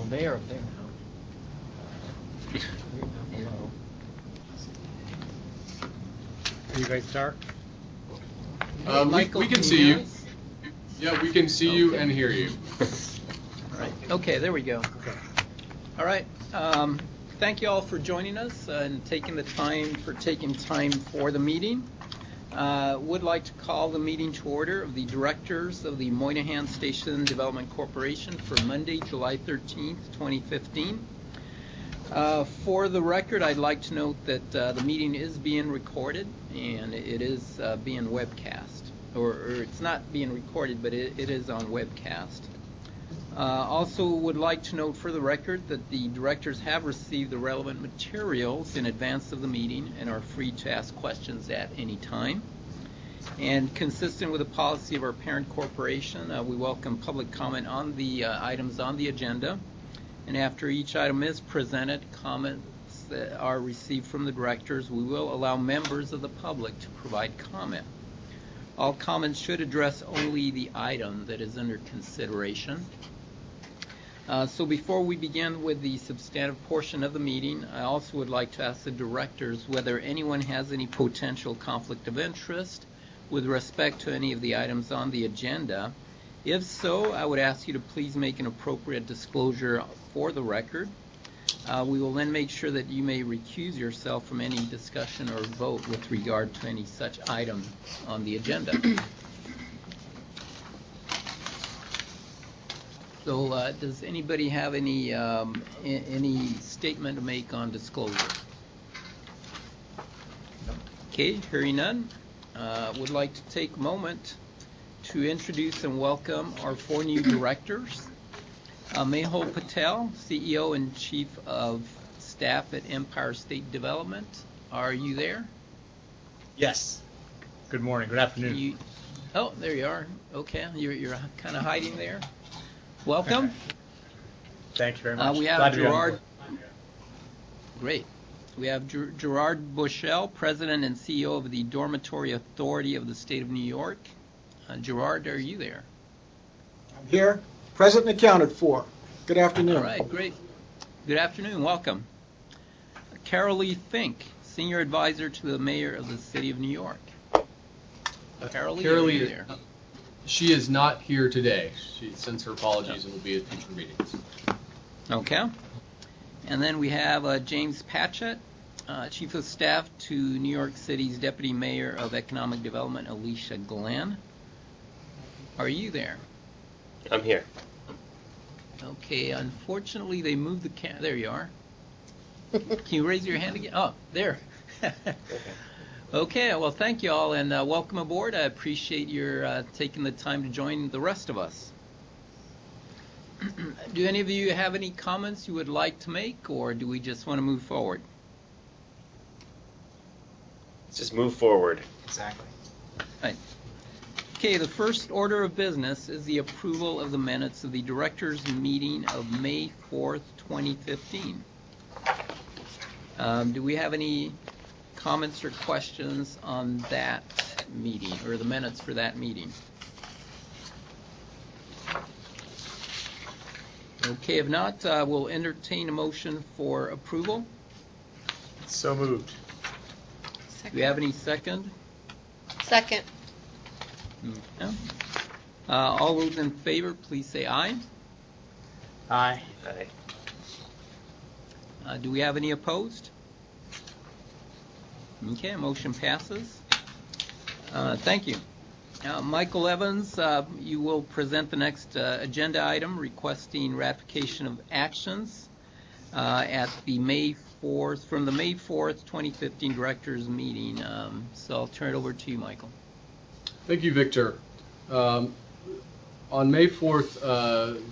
Oh, there now. Hello. Are you guys dark? We can see you. Yeah, we can see you and hear you. All right. Okay, there we go. Okay. All right. Thank you all for joining us and taking time for the meeting. Would like to call the meeting to order of the directors of the Moynihan Station Development Corporation for Monday, July 13th, 2015. For the record, I'd like to note that the meeting is being recorded and it is being webcast. Or it's not being recorded, but it is on webcast. Also would like to note for the record that the directors have received the relevant materials in advance of the meeting and are free to ask questions at any time. And consistent with the policy of our parent corporation, we welcome public comment on the items on the agenda. And after each item is presented, comments that are received from the directors, we will allow members of the public to provide comment. All comments should address only the item that is under consideration. So before we begin with the substantive portion of the meeting, I also would like to ask the directors whether anyone has any potential conflict of interest with respect to any of the items on the agenda. If so, I would ask you to please make an appropriate disclosure for the record. We will then make sure that you may recuse yourself from any discussion or vote with regard to any such item on the agenda. So does anybody have any statement to make on disclosure? Okay, hearing none. Would like to take a moment to introduce and welcome our 4 new directors. Mehul Patel, CEO and Chief of Staff at Empire State Development. Are you there? Yes. Good morning. Good afternoon. Oh, there you are. Okay, you're kind of hiding there. Welcome. Thank you very much. We have Gerard. Great. We have Gerard Bushell, President and CEO of the Dormitory Authority of the State of New York. Gerard, are you there? I'm here, present and accounted for. Good afternoon. All right, great. Good afternoon. Welcome. Carol Lee Fink, Senior Advisor to the Mayor of the City of New York. Carol Lee, are you there? She is not here today. She sends her apologies and will be at future meetings. Okay. And then we have James Patchett, Chief of Staff to New York City's Deputy Mayor of Economic Development, Alicia Glenn. Are you there? I'm here. Okay, unfortunately they moved the there you are. Can you raise your hand again? Oh, there. Okay, well thank you all and welcome aboard. I appreciate your taking the time to join the rest of us. Do any of you have any comments you would like to make, or do we just want to move forward? Let's just move forward. Exactly. Right. Okay, the first order of business is the approval of the minutes of the directors' meeting of May 4th, 2015. Do we have any comments or questions on that meeting, or the minutes for that meeting? Okay, if not, we'll entertain a motion for approval. So moved. Do we have any second? Second. Okay. All those in favor, please say aye. Aye. Aye. Do we have any opposed? Okay, motion passes. Thank you. Michael Evans, you will present the next agenda item requesting ratification of actions at the May 4th, from the May 4th, 2015 directors meeting. So I'll turn it over to you, Michael. Thank you, Victor. On May 4th,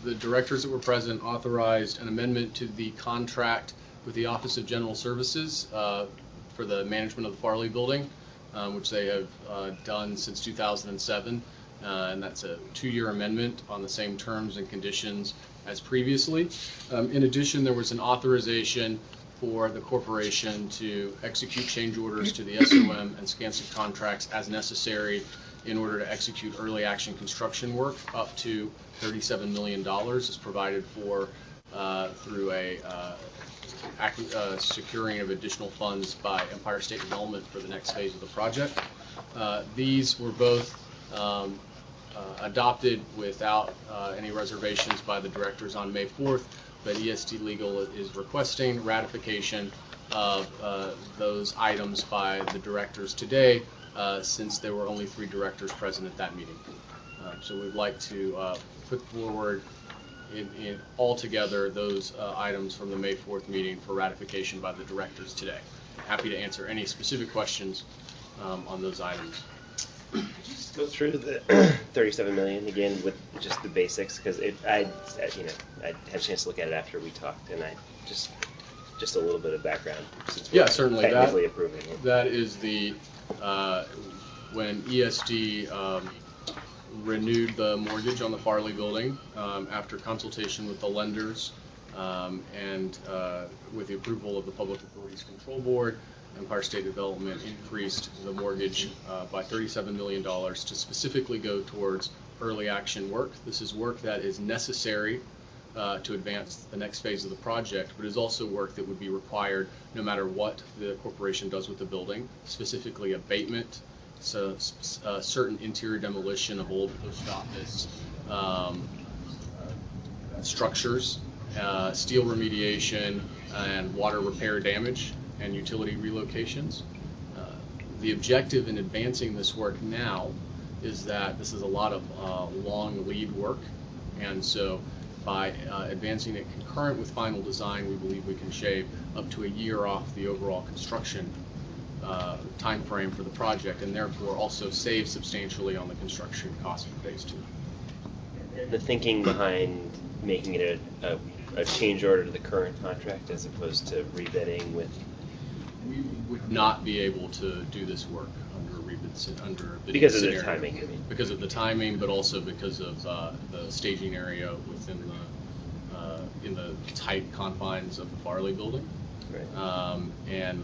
the directors that were present authorized an amendment to the contract with the Office of General Services for the management of the Farley Building, which they have done since 2007, and that's a 2-year amendment on the same terms and conditions as previously. In addition, there was an authorization for the corporation to execute change orders to the SOM and Scansett contracts as necessary in order to execute early action construction work up to $37 million as provided for through a securing of additional funds by Empire State Development for the next phase of the project. These were both adopted without any reservations by the directors on May 4th, but ESD Legal is requesting ratification of those items by the directors today, since there were only 3 directors present at that meeting. So we'd like to put forward in altogether those items from the May 4th meeting for ratification by the directors today. Happy to answer any specific questions on those items. Could you just go through the 37 million again with just the basics? Because I had a chance to look at it after we talked, and I just a little bit of background. Since we're Certainly. technically approving it. That is the when ESD renewed the mortgage on the Farley building after consultation with the lenders and with the approval of the Public Authorities Control Board. Empire State Development increased the mortgage by $37 million to specifically go towards early action work. This is work that is necessary to advance the next phase of the project, but is also work that would be required no matter what the corporation does with the building, specifically abatement, so certain interior demolition of old post office structures, steel remediation, and water repair damage, and utility relocations. The objective in advancing this work now is that this is a lot of long lead work, and so by advancing it concurrent with final design, we believe we can shave up to a year off the overall construction time frame for the project, and therefore also save substantially on the construction cost for phase 2. The thinking behind making it a change order to the current contract as opposed to rebidding with. We would not be able to do this work under a bidding because of scenario. the timing, I mean. Because of the timing, but also because of the staging area within the in the tight confines of the Farley building. Right. And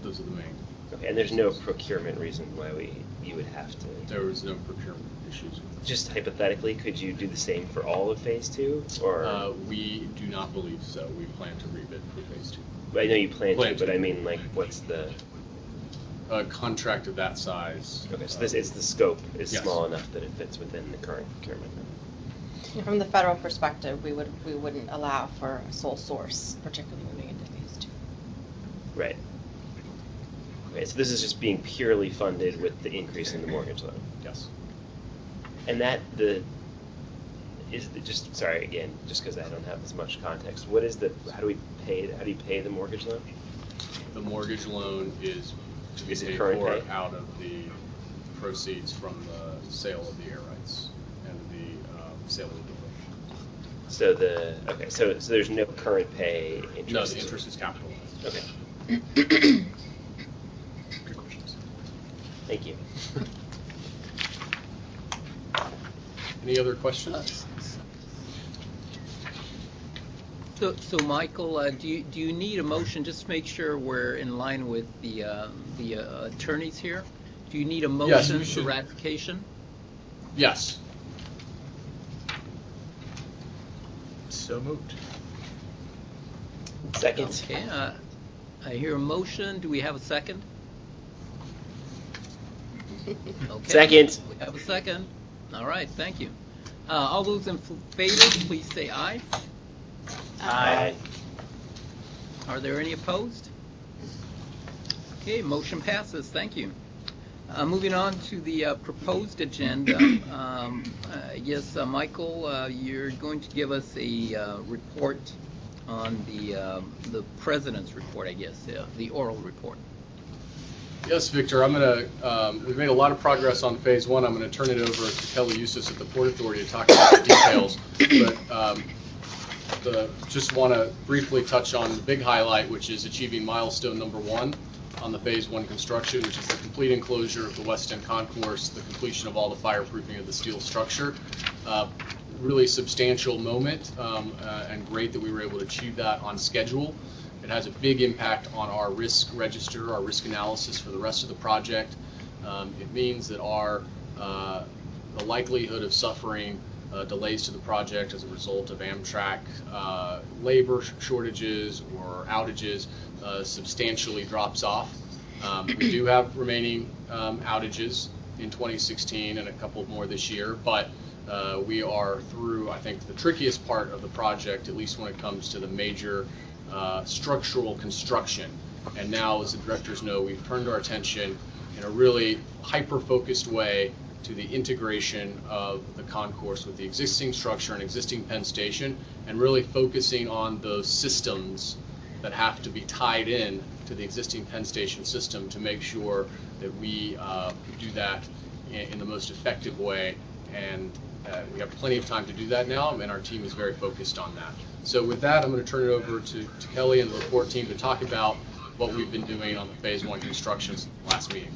those are the main. Okay, and there's no procurement reason why you would have to. There was no procurement issues. Just hypothetically, could you do the same for all of phase 2, or? We do not believe so. We plan to rebid for phase 2. I know you plan to, but I mean, like, what's the? A contract of that size. Okay, so it's the scope is Yes. small enough that it fits within the current procurement. From the federal perspective, we wouldn't allow for a sole source, particularly moving into phase 2. Right. Okay, so this is just being purely funded with the increase in the mortgage loan. Yes. And just sorry again, just because I don't have as much context. How do you pay the mortgage loan? The mortgage loan is to be Is it paid current for pay? out of the proceeds from the sale of the air rights and the sale of the building. So thereso there's no current pay interest. No, the interest is capitalized. Okay. Good questions. Thank you. Any other questions? So Michael, do you need a motion, just to make sure we're in line with the attorneys here? Do you need a Yes, motion we for should. ratification? Yes. So moved. Second. Okay, I hear a motion. Do we have a second? Okay. Second. We have a second. All right, thank you. All those in favor, please say aye. Aye. Are there any opposed? Okay, motion passes. Thank you. Moving on to the proposed agenda. Yes, Michael, you're going to give us a report on the president's report, I guess, the oral report. Yes, Victor, I'm going to, we've made a lot of progress on phase 1. I'm going to turn it over to Kelly Eustace at the Port Authority to talk about the details. But just want to briefly touch on the big highlight, which is achieving milestone number 1 on the phase 1 construction, which is the complete enclosure of the West End Concourse, the completion of all the fireproofing of the steel structure. Really substantial moment, and great that we were able to achieve that on schedule. It has a big impact on our risk register, our risk analysis for the rest of the project. It means that the likelihood of suffering delays to the project as a result of Amtrak labor shortages or outages substantially drops off. We do have remaining outages in 2016 and a couple more this year, but we are through, I think, the trickiest part of the project, at least when it comes to the major structural construction. And now, as the directors know, we've turned our attention in a really hyper-focused way to the integration of the concourse with the existing structure and existing Penn Station, and really focusing on those systems that have to be tied in to the existing Penn Station system to make sure that we do that in the most effective way. And we have plenty of time to do that now, and our team is very focused on that. So with that, I'm going to turn it over to Kelly and the report team to talk about what we've been doing on the Phase 1 construction last meeting.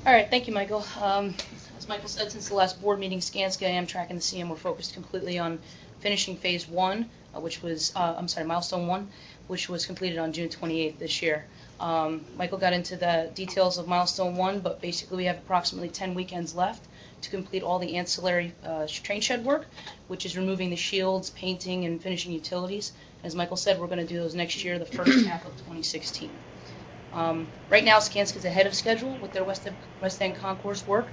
All right, thank you, Michael. As Michael said, since the last board meeting, Skanska, Amtrak, and the CM were focused completely on finishing Phase 1, which was, Milestone 1, which was completed on June 28th this year. Michael got into the details of Milestone 1, but basically we have approximately 10 weekends left to complete all the ancillary train shed work, which is removing the shields, painting, and finishing utilities. As Michael said, we're going to do those next year, the first half of 2016. Right now, Skanska is ahead of schedule with their West End Concourse work.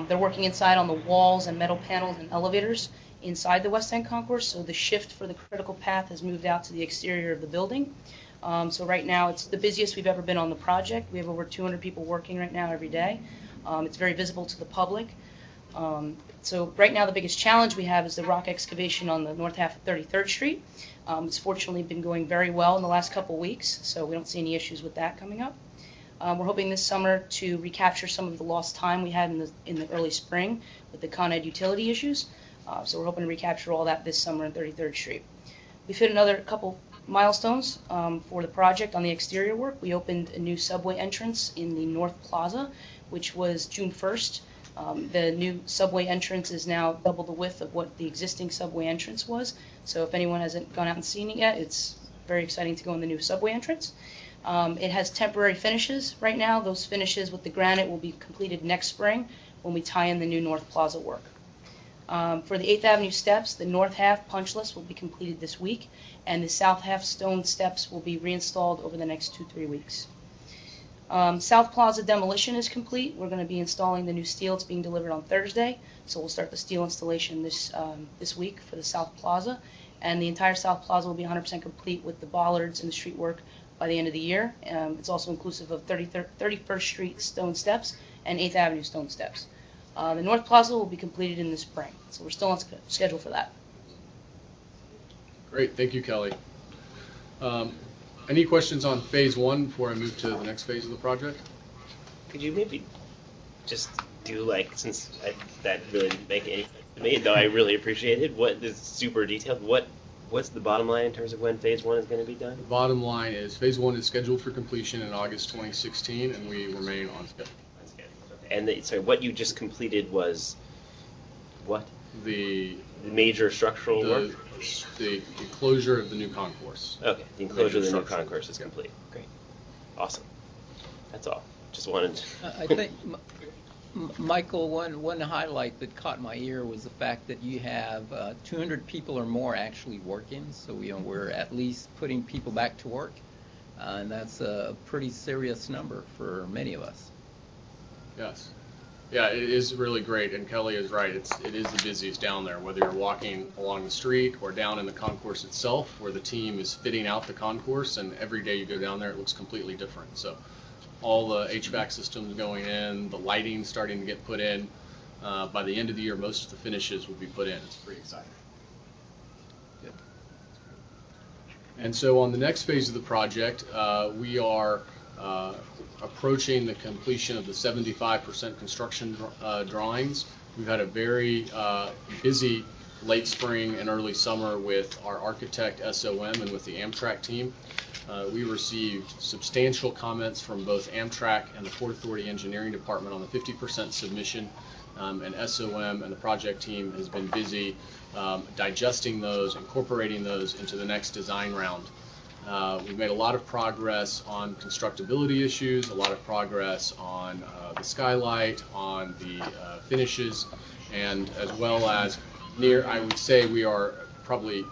They're working inside on the walls and metal panels and elevators inside the West End Concourse, so the shift for the critical path has moved out to the exterior of the building. So right now, it's the busiest we've ever been on the project. We have over 200 people working right now every day. It's very visible to the public. So right now, the biggest challenge we have is the rock excavation on the north half of 33rd Street. It's fortunately been going very well in the last couple weeks, so we don't see any issues with that coming up. We're hoping this summer to recapture some of the lost time we had in the early spring with the Con Ed utility issues. So we're hoping to recapture all that this summer on 33rd Street. We've hit another couple milestones for the project on the exterior work. We opened a new subway entrance in the North Plaza, which was June 1st. The new subway entrance is now double the width of what the existing subway entrance was. So if anyone hasn't gone out and seen it yet, it's very exciting to go in the new subway entrance. It has temporary finishes right now. Those finishes with the granite will be completed next spring when we tie in the new North Plaza work. For the 8th Avenue steps, the north half punch list will be completed this week, and the south half stone steps will be reinstalled over the next 2-3 weeks. South Plaza demolition is complete. We're going to be installing the new steel. It's being delivered on Thursday, so we'll start the steel installation this week for the South Plaza, and the entire South Plaza will be 100% complete with the bollards and the street work by the end of the year. It's also inclusive of 31st Street stone steps and 8th Avenue stone steps. The North Plaza will be completed in the spring, so we're still on schedule for that. Great, thank you, Kelly. Any questions on Phase 1 before I move to the next phase of the project? Could you maybe just do, since that really didn't make any sense to me, though I really appreciate it, what is super detailed, what's the bottom line in terms of when Phase 1 is going to be done? The bottom line is Phase 1 is scheduled for completion in August 2016, and we remain on schedule. And sorry, what you just completed was what? The major structural work? The enclosure of the new concourse. Okay, the enclosure of the new concourse is complete. Great. Awesome. That's all. Just wanted to... I think, Michael, one highlight that caught my ear was the fact that you have 200 people or more actually working, so we're at least putting people back to work, and that's a pretty serious number for many of us. Yes. Yeah, it is really great, and Kelly is right. It is the busiest down there, whether you're walking along the street or down in the concourse itself, where the team is fitting out the concourse, and every day you go down there, it looks completely different. So all the HVAC systems going in, the lighting starting to get put in. By the end of the year, most of the finishes will be put in. It's pretty exciting. Good. And so on the next phase of the project, we are approaching the completion of the 75% construction drawings. We've had a very busy late spring and early summer with our architect SOM and with the Amtrak team. We received substantial comments from both Amtrak and the Port Authority Engineering Department on the 50% submission, and SOM and the project team has been busy digesting those, incorporating those into the next design round. We've made a lot of progress on constructability issues, a lot of progress on the skylight, on the finishes, and as well as I would say we are probably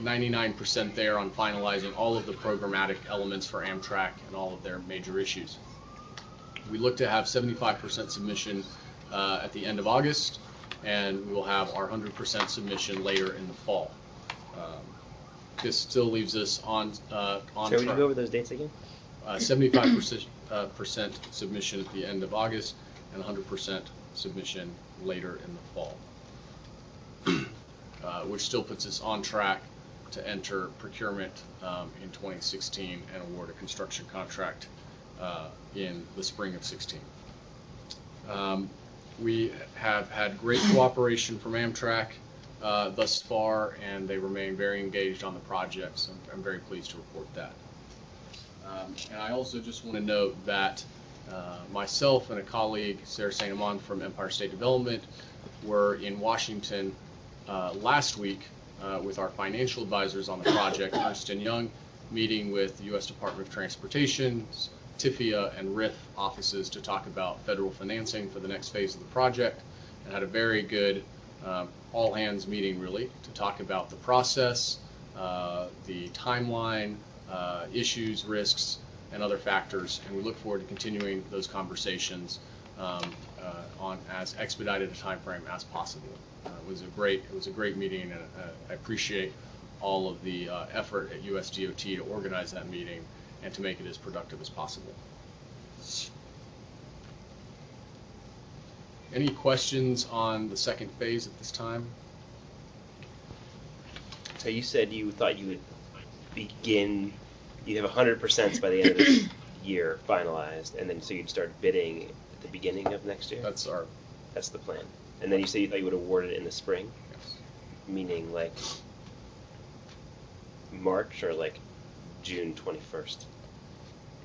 99% there on finalizing all of the programmatic elements for Amtrak and all of their major issues. We look to have 75% submission at the end of August, and we will have our 100% submission later in the fall. This still leaves us on So track. would you go over those dates again? 75% submission at the end of August and 100% submission later in the fall, which still puts us on track to enter procurement in 2016 and award a construction contract in the spring of 16. We have had great cooperation from Amtrak thus far, and they remain very engaged on the project, so I'm very pleased to report that. And I also just want to note that myself and a colleague, Sarah St. Amand from Empire State Development, were in Washington last week with our financial advisors on the project, Ernst & Young, meeting with the U.S. Department of Transportation, TIFIA, and RIF offices to talk about federal financing for the next phase of the project, and had a very good all-hands meeting, really, to talk about the process, the timeline, issues, risks, and other factors, and we look forward to continuing those conversations on as expedited a time frame as possible. It was a great meeting, and I appreciate all of the effort at USDOT to organize that meeting and to make it as productive as possible. Any questions on the second phase at this time? So you said you thought you would begin, you'd have 100% by the end of this year finalized, and then so you'd start bidding at the beginning of next year? That's the plan. And then you said you thought you would award it in the spring? yes. Meaning like March or like June 21st?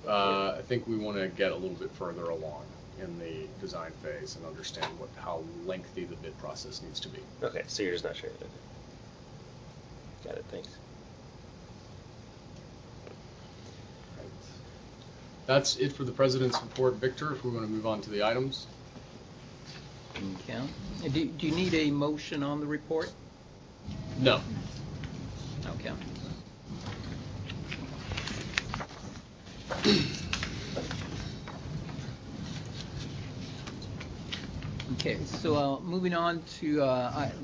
I think we want to get a little bit further along in the design phase and understand how lengthy the bid process needs to be. Okay, so you're just not sure. Okay. Got it, thanks. That's it for the President's report. Victor, if we want to move on to the items. Okay. Do you need a motion on the report? No. Okay. Okay, so moving on to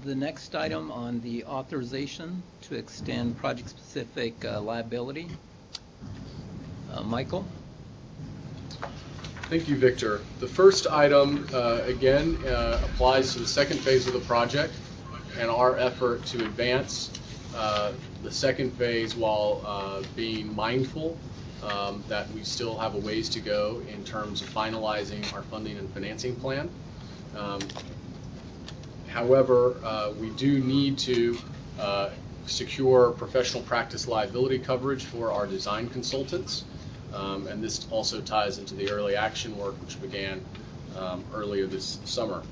the next item on the authorization to extend project-specific liability. Michael? Thank you, Victor. The first item, again, applies to the second phase of the project and our effort to advance the second phase while being mindful that we still have a ways to go in terms of finalizing our funding and financing plan. However, we do need to secure professional practice liability coverage for our design consultants. And this also ties into the early action work which began earlier this summer.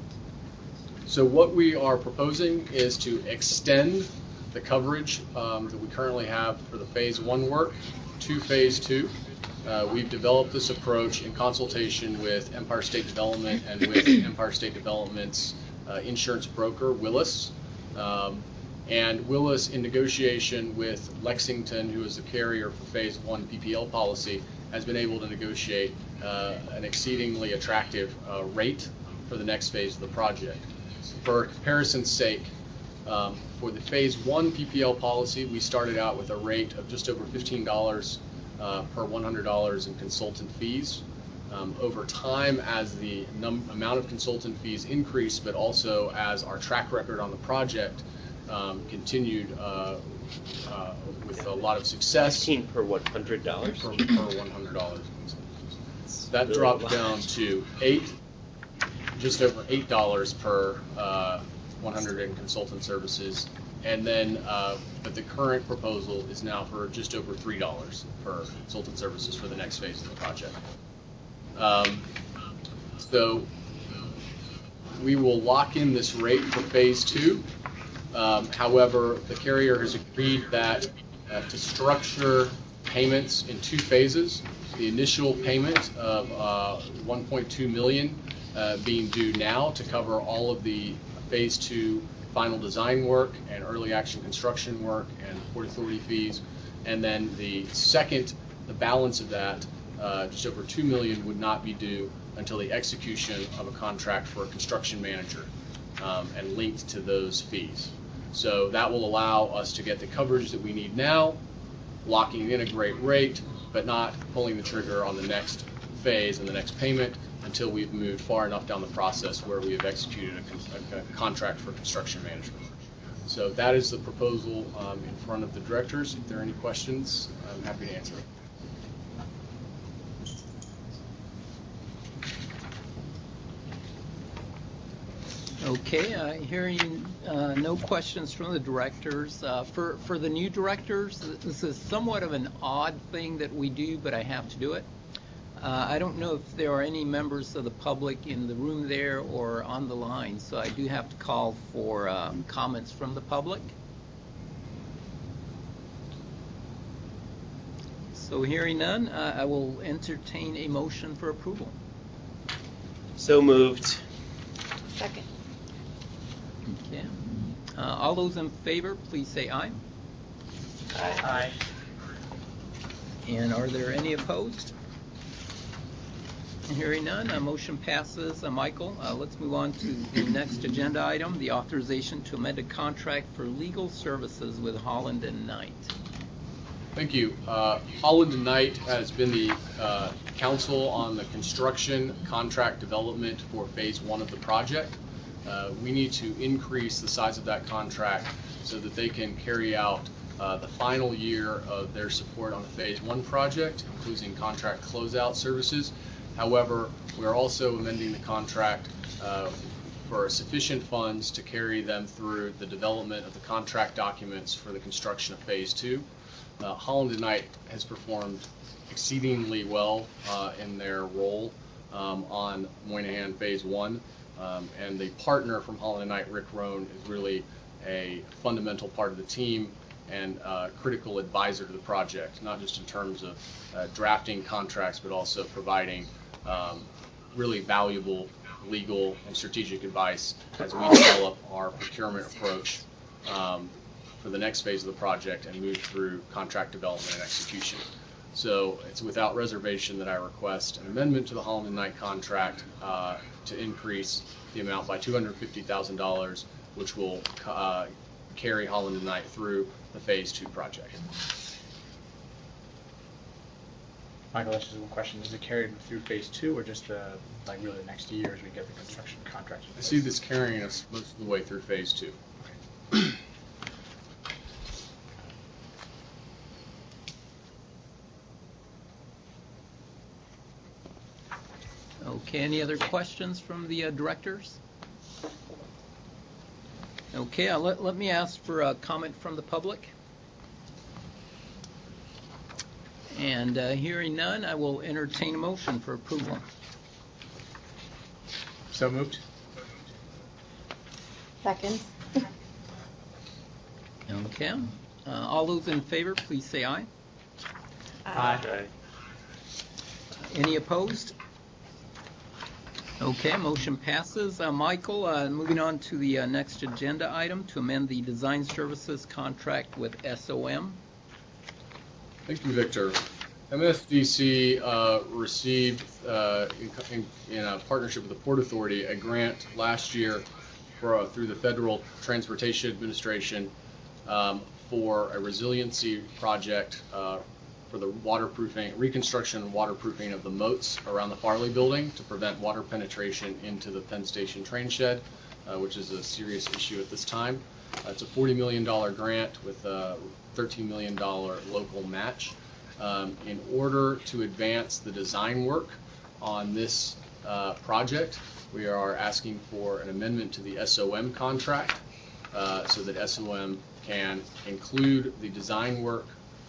So what we are proposing is to extend the coverage that we currently have for the phase 1 work to phase 2. We've developed this approach in consultation with Empire State Development and with Empire State Development's insurance broker, Willis. And Willis, in negotiation with Lexington, who is the carrier for phase 1 PPL policy, has been able to negotiate an exceedingly attractive rate for the next phase of the project. For comparison's sake, for the phase 1 PPL policy, we started out with a rate of just over $15 per $100 in consultant fees. Over time, as the amount of consultant fees increased, but also as our track record on the project continued with a lot of success. 15 per $100? Per $100. That dropped down to just over $8 per 100 in consultant services, and then but the current proposal is now for just over $3 per consultant services for the next phase of the project. So we will lock in this rate for phase 2. However, the carrier has agreed that to structure payments in 2 phases. The initial payment of $1.2 million being due now to cover all of the phase 2 final design work and early action construction work and Port Authority fees. And then the balance of that, just over $2 million, would not be due until the execution of a contract for a construction manager and linked to those fees. So that will allow us to get the coverage that we need now, locking in a great rate, but not pulling the trigger on the next phase and the next payment until we've moved far enough down the process where we have executed a contract for construction management. So that is the proposal in front of the directors. If there are any questions, I'm happy to answer them. Okay, hearing no questions from the directors. For the new directors, this is somewhat of an odd thing that we do, but I have to do it. I don't know if there are any members of the public in the room there or on the line, so I do have to call for comments from the public. So hearing none, I will entertain a motion for approval. So moved. Second. Okay. All those in favor, please say aye. Aye. And are there any opposed? Hearing none, motion passes. Michael, let's move on to the next agenda item, the authorization to amend a contract for legal services with Holland & Knight. Thank you. Holland & Knight has been the counsel on the construction contract development for phase 1 of the project. We need to increase the size of that contract so that they can carry out the final year of their support on the phase 1 project, including contract closeout services. However, we are also amending the contract for sufficient funds to carry them through the development of the contract documents for the construction of phase 2. Holland & Knight has performed exceedingly well in their role on Moynihan phase 1. And the partner from Holland & Knight, Rick Rohn, is really a fundamental part of the team and critical advisor to the project, not just in terms of drafting contracts, but also providing really valuable legal and strategic advice as we develop our procurement approach for the next phase of the project and move through contract development and execution. So it's without reservation that I request an amendment to the Holland & Knight contract to increase the amount by $250,000, which will carry Holland & Knight through the phase 2 project. Michael, that's just one question. Is it carried through phase 2 or just like really the next year as we get the construction contract? I see this carrying us most of the way through phase 2. Okay. Okay, any other questions from the directors? Okay, let me ask for a comment from the public. And hearing none, I will entertain a motion for approval. So moved. Second. Okay. All those in favor, please say aye. Aye. Any opposed? Okay, motion passes. Michael, moving on to the next agenda item, to amend the design services contract with SOM. Thank you, Victor. MSDC received, in a partnership with the Port Authority, a grant last year through the Federal Transportation Administration for a resiliency project for the reconstruction and waterproofing of the moats around the Farley building to prevent water penetration into the Penn Station train shed, which is a serious issue at this time. It's a $40 million grant with a $13 million local match. In order to advance the design work on this project, we are asking for an amendment to the SOM contract so that SOM can include the design work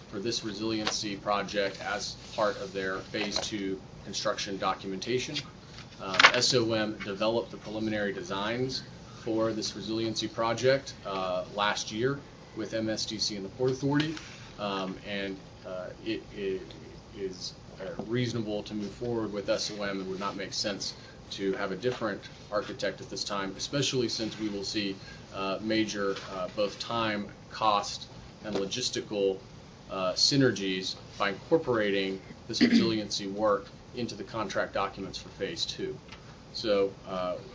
for this resiliency project as part of their phase 2 construction documentation. SOM developed the preliminary designs for this resiliency project last year with MSDC and the Port Authority, and it is reasonable to move forward with SOM. It would not make sense to have a different architect at this time, especially since we will see major both time, cost, and logistical synergies by incorporating this resiliency work into the contract documents for Phase 2. So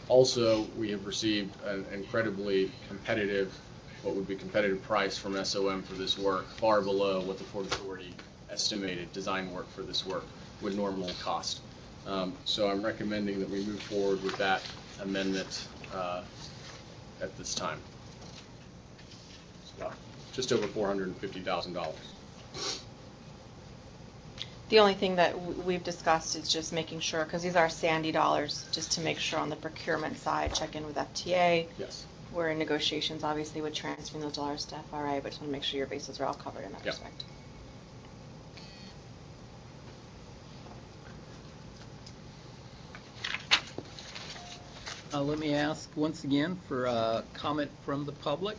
also we have received an incredibly competitive, what would be competitive price from SOM for this work, far below what the Port Authority estimated design work for this work would normally cost. So I'm recommending that we move forward with that amendment at this time. Just over $450,000. The only thing that we've discussed is just making sure, because these are Sandy dollars, just to make sure on the procurement side, check in with FTA. Yes. We're in negotiations, obviously, with transferring those dollars to FRA, but just want to make sure your bases are all covered in that Yep. respect. Let me ask once again for a comment from the public.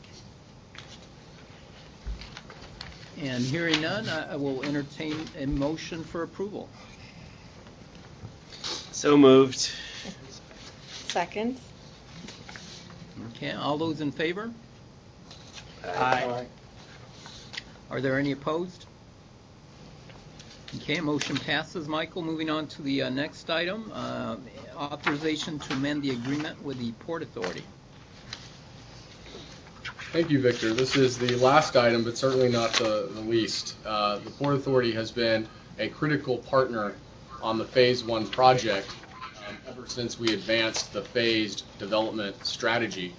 And hearing none, I will entertain a motion for approval. So moved. Second. Okay, all those in favor? Aye. Are there any opposed? Okay, motion passes. Michael, moving on to the next item, authorization to amend the agreement with the Port Authority. Thank you, Victor. This is the last item, but certainly not the least. The Port Authority has been a critical partner on the Phase 1 project ever since we advanced the phased development strategy.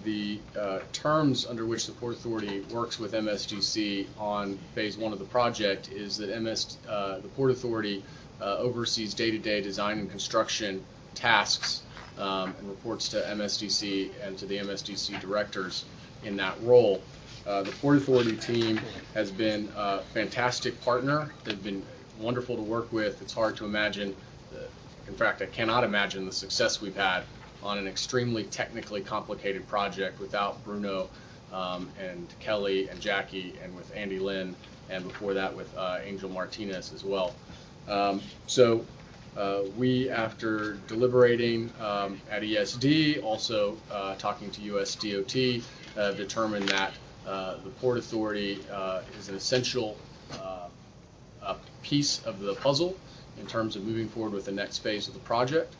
The terms under which the Port Authority works with MSDC on Phase 1 of the project is that the Port Authority oversees day-to-day design and construction tasks and reports to MSDC and to the MSDC directors in that role. The Port Authority team has been a fantastic partner. They've been wonderful to work with. It's hard to imagine, in fact, I cannot imagine the success we've had on an extremely technically complicated project without Bruno and Kelly and Jackie and with Andy Lynn, and before that with Angel Martinez as well. So we, after deliberating at ESD, also talking to US DOT, determined that the Port Authority is an essential piece of the puzzle in terms of moving forward with the next phase of the project.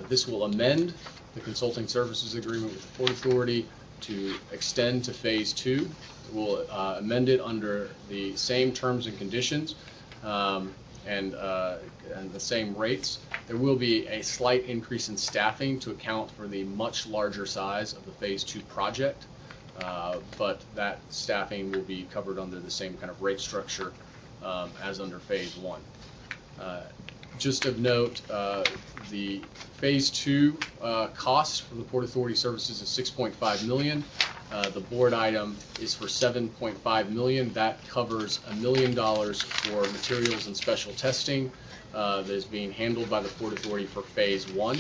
This will amend the consulting services agreement with the Port Authority to extend to Phase 2. It will amend it under the same terms and conditions and the same rates. There will be a slight increase in staffing to account for the much larger size of the Phase 2 project, but that staffing will be covered under the same kind of rate structure as under Phase 1. Just of note, the Phase 2 cost for the Port Authority services is $6.5 million. The board item is for $7.5 million. That covers $1 million for materials and special testing that is being handled by the Port Authority for Phase 1.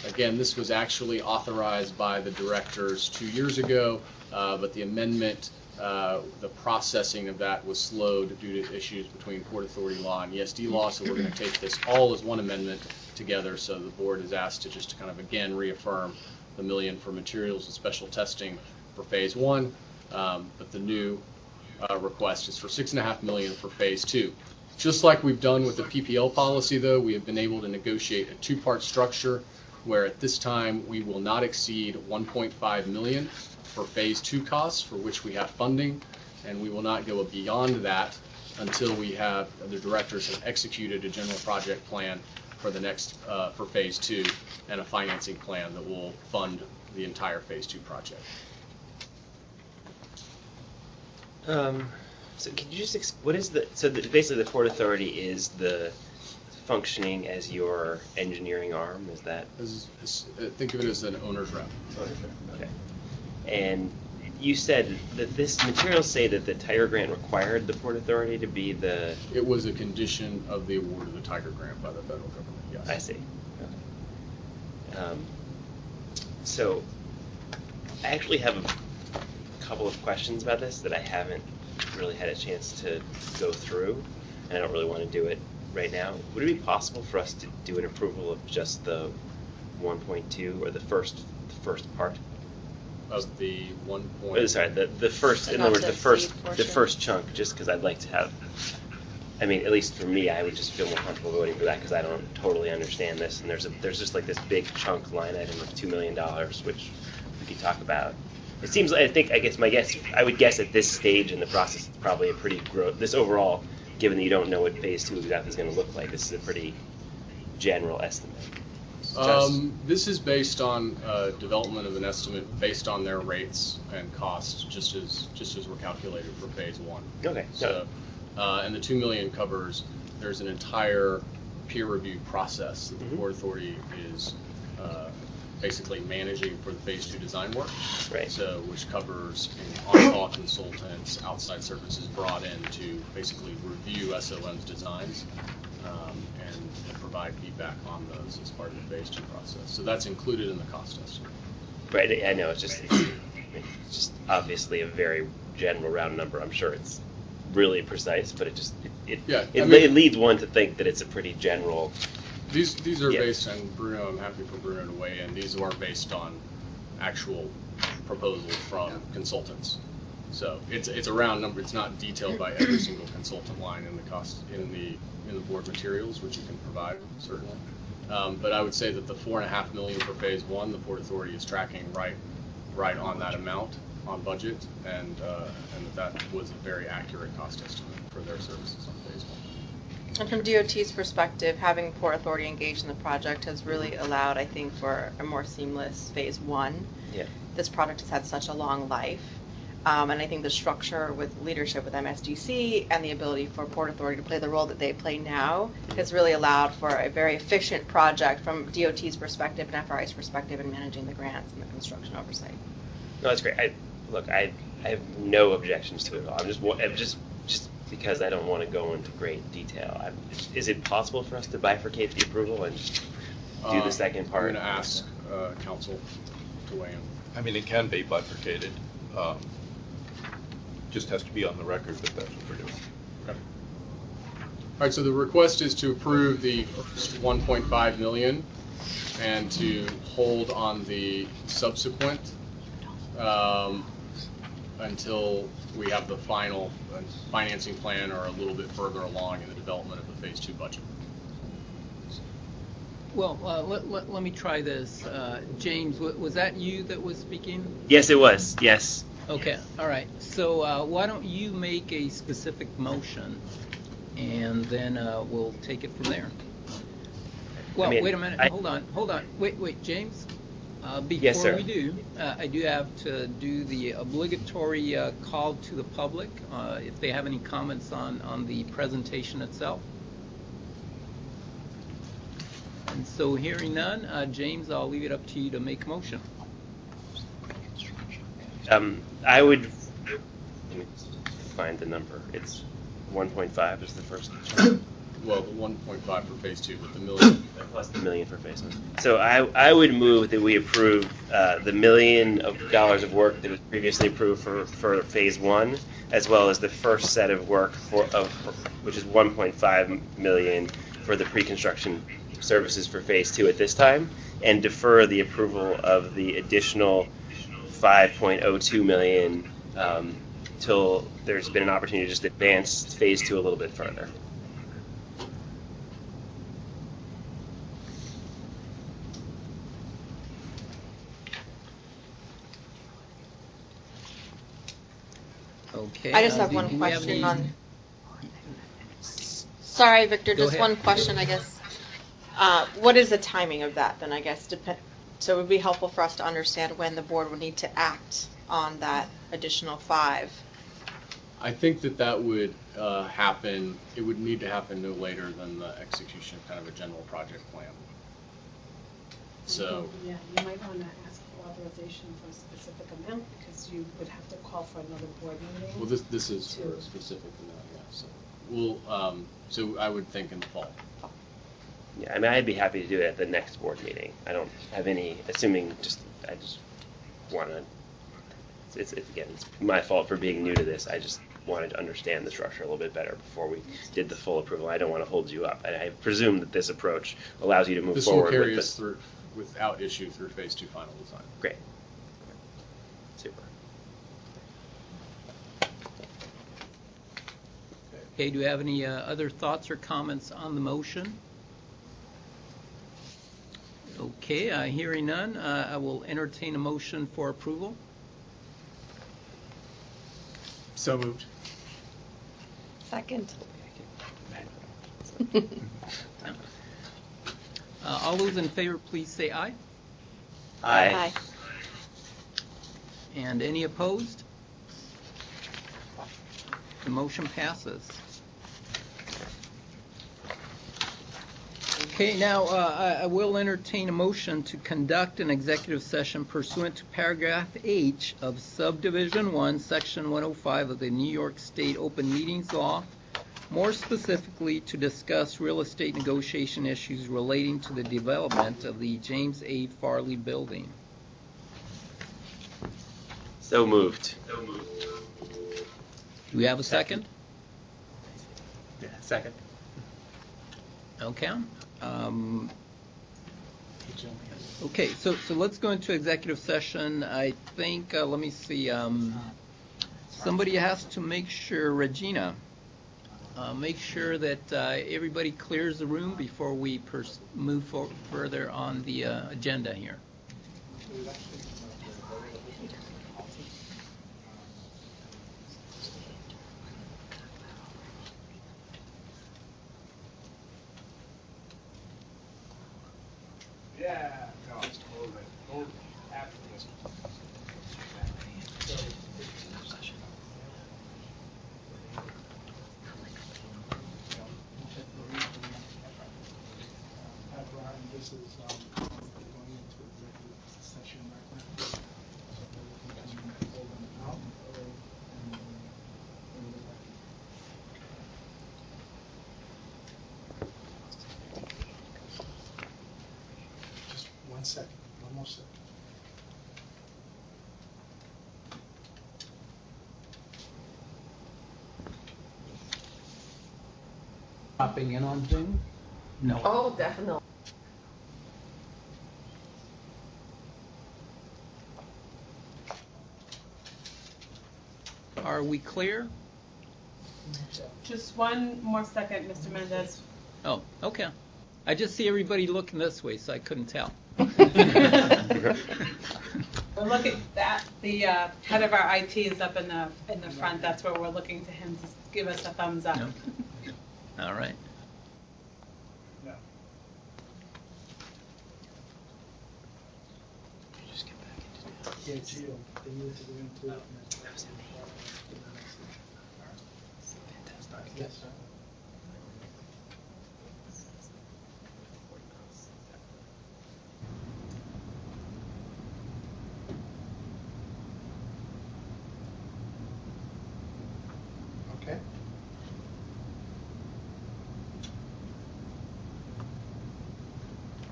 Again, this was actually authorized by the directors 2 years ago, but the amendment, the processing of that was slowed due to issues between Port Authority law and ESD law, so we're going to take this all as one amendment together. So the board is asked to just kind of again reaffirm the $1 million for materials and special testing for Phase 1, but the new request is for $6.5 million for Phase 2. Just like we've done with the PPL policy, though, we have been able to negotiate a two-part structure where at this time we will not exceed $1.5 million for Phase 2 costs, for which we have funding, and we will not go beyond that until we have, the directors have executed a general project plan for the next, for Phase 2, and a financing plan that will fund the entire Phase 2 project. So can you just, what is the, so basically the Port Authority is the functioning as your engineering arm, is that? Think of it as an owner's rep. Okay. And you said that this materials say that the Tiger Grant required the Port Authority to be the... It was a condition of the award of the Tiger Grant by the federal government, yes. I see. Okay. So I actually have a couple of questions about this that I haven't really had a chance to go through, and I don't really want to do it right now. Would it be possible for us to do an approval of just the 1.2 or the first first part. Of the 1 point. Sorry, the first. The In other words, not the to first exceed the portion. first chunk. Just because I'd like to have. I mean, at least for me, I would just feel more comfortable voting for that because I don't totally understand this. And there's just like this big chunk line item of $2 million, which we could talk about. It seems. I would guess at this stage in the process, it's probably a pretty this overall, given that you don't know what phase 2 exactly is going to look like. This is a pretty general estimate. This is based on development of an estimate based on their rates and costs, just as were calculated for phase 1. Okay. So, and the $2 million covers. There's an entire peer review process that the Port Authority is basically managing for the phase 2 design work. Right. So, which covers on-call consultants, outside services brought in to basically review SOM's designs. And provide feedback on those as part of the phase 2 process. So that's included in the cost estimate. Right. I know it's just obviously a very general round number. I'm sure it's really precise, but it leads one to think that it's a pretty general. These are based on Bruno. I'm happy for Bruno to weigh in. These are based on actual proposals from consultants. So it's a round number. It's not detailed by every single consultant line in the cost in the board materials, which you can provide certainly. But I would say that the $4.5 million for phase 1, the Port Authority is tracking right on that amount on budget, and that was a very accurate cost estimate for their services on phase 1. And from DOT's perspective, having Port Authority engaged in the project has really allowed, I think, for a more seamless phase 1. Yeah. This project has had such a long life. And I think the structure with leadership with MSDC and the ability for Port Authority to play the role that they play now has really allowed for a very efficient project from DOT's perspective and FRI's perspective in managing the grants and the construction oversight. No, that's great. I have no objections to it at all. I'm just because I don't want to go into great detail. Is it possible for us to bifurcate the approval and just do the second part? I'm going to ask council to weigh in. I mean, it can be bifurcated. Just has to be on the record that that's what we're doing. Okay. All right, so the request is to approve the first 1.5 million and to hold on the subsequent until we have the final financing plan or a little bit further along in the development of the phase 2 budget. Well, let me try this. James, was that you that was speaking? Yes, it was. Yes. Okay, all right. So why don't you make a specific motion, and then we'll take it from there. Well, wait a minute. Hold on. Wait, James. Before Yes, sir. we do, I do have to do the obligatory call to the public if they have any comments on the presentation itself. And so hearing none, James, I'll leave it up to you to make a motion. I would, let me find the number. It's 1.5 is the first chunk. Well, the 1.5 for phase 2, but the million. Plus the million for phase 1. So I would move that we approve the $1 million of work that was previously approved for phase 1, as well as the first set of work which is 1.5 million for the pre-construction services for phase 2 at this time, and defer the approval of the additional 5.02 million till there's been an opportunity to just advance phase 2 a little bit further. Okay. I just have do one we have question any- Sorry, Victor, Go just ahead. one question, I guess. What is the timing of that then, I guess? So it would be helpful for us to understand when the board would need to act on that additional 5. I think that would happen, it would need to happen no later than the execution of kind of a general project plan. So, Yeah, you might want to ask for authorization for a specific amount because you would have to call for another board meeting. well, this is for a specific amount, yeah, so so I would think in the fall. Yeah, I mean, I'd be happy to do it at the next board meeting. I don't have any, I just want to, it's my fault for being new to this. I just wanted to understand the structure a little bit better before we did the full approval. I don't want to hold you up. I presume that this approach allows you to move This will forward carry with us through, without issue through phase 2 final design. Great. Super. Okay, do you have any other thoughts or comments on the motion? Okay, hearing none, I will entertain a motion for approval. So moved. Second. All those in favor, please say aye. Aye. And any opposed? The motion passes. Okay, now I will entertain a motion to conduct an executive session pursuant to paragraph H of subdivision 1, section 105 of the New York State Open Meetings Law, more specifically to discuss real estate negotiation issues relating to the development of the James A. Farley building. So moved. Do we have a second? Yeah, second. Okay. Okay, so let's go into executive session. I think, let me see, somebody has to make sure, Regina, make sure that everybody clears the room before we move further on the agenda here. Yeah, no, it's totally after this. This is going into executive session right now. So we can hold them out and bring them back. Just 1 second, one more second. Hopping in on Zoom? No. Oh, definitely. Are we clear? Just one more second, Mr. Mendez. Oh, okay. I just see everybody looking this way, so I couldn't tell. We're looking at the head of our IT is up in the front. That's where we're looking to him to give us a thumbs up. No. All right. No. Yeah, Gio, they need to go into it. Yes, sir. Okay.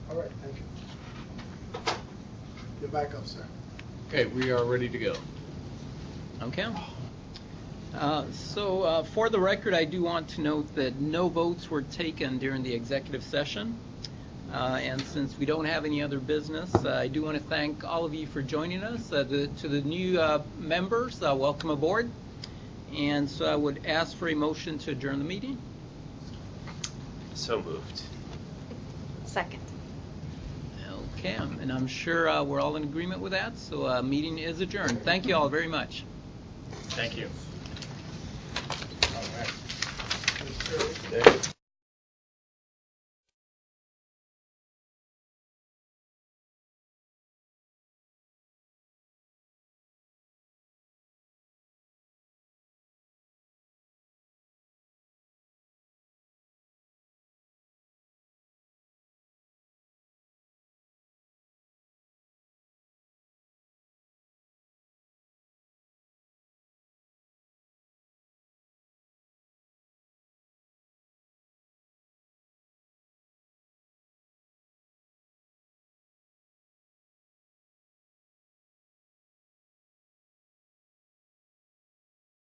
All right, thank you. You're back up, sir. Okay, we are ready to go. Okay. So for the record, I do want to note that no votes were taken during the executive session. And since we don't have any other business, I do want to thank all of you for joining us. To the new members, welcome aboard. And so I would ask for a motion to adjourn the meeting. So moved. Second. Okay, and I'm sure we're all in agreement with that. So meeting is adjourned. Thank you all very much. Thank you.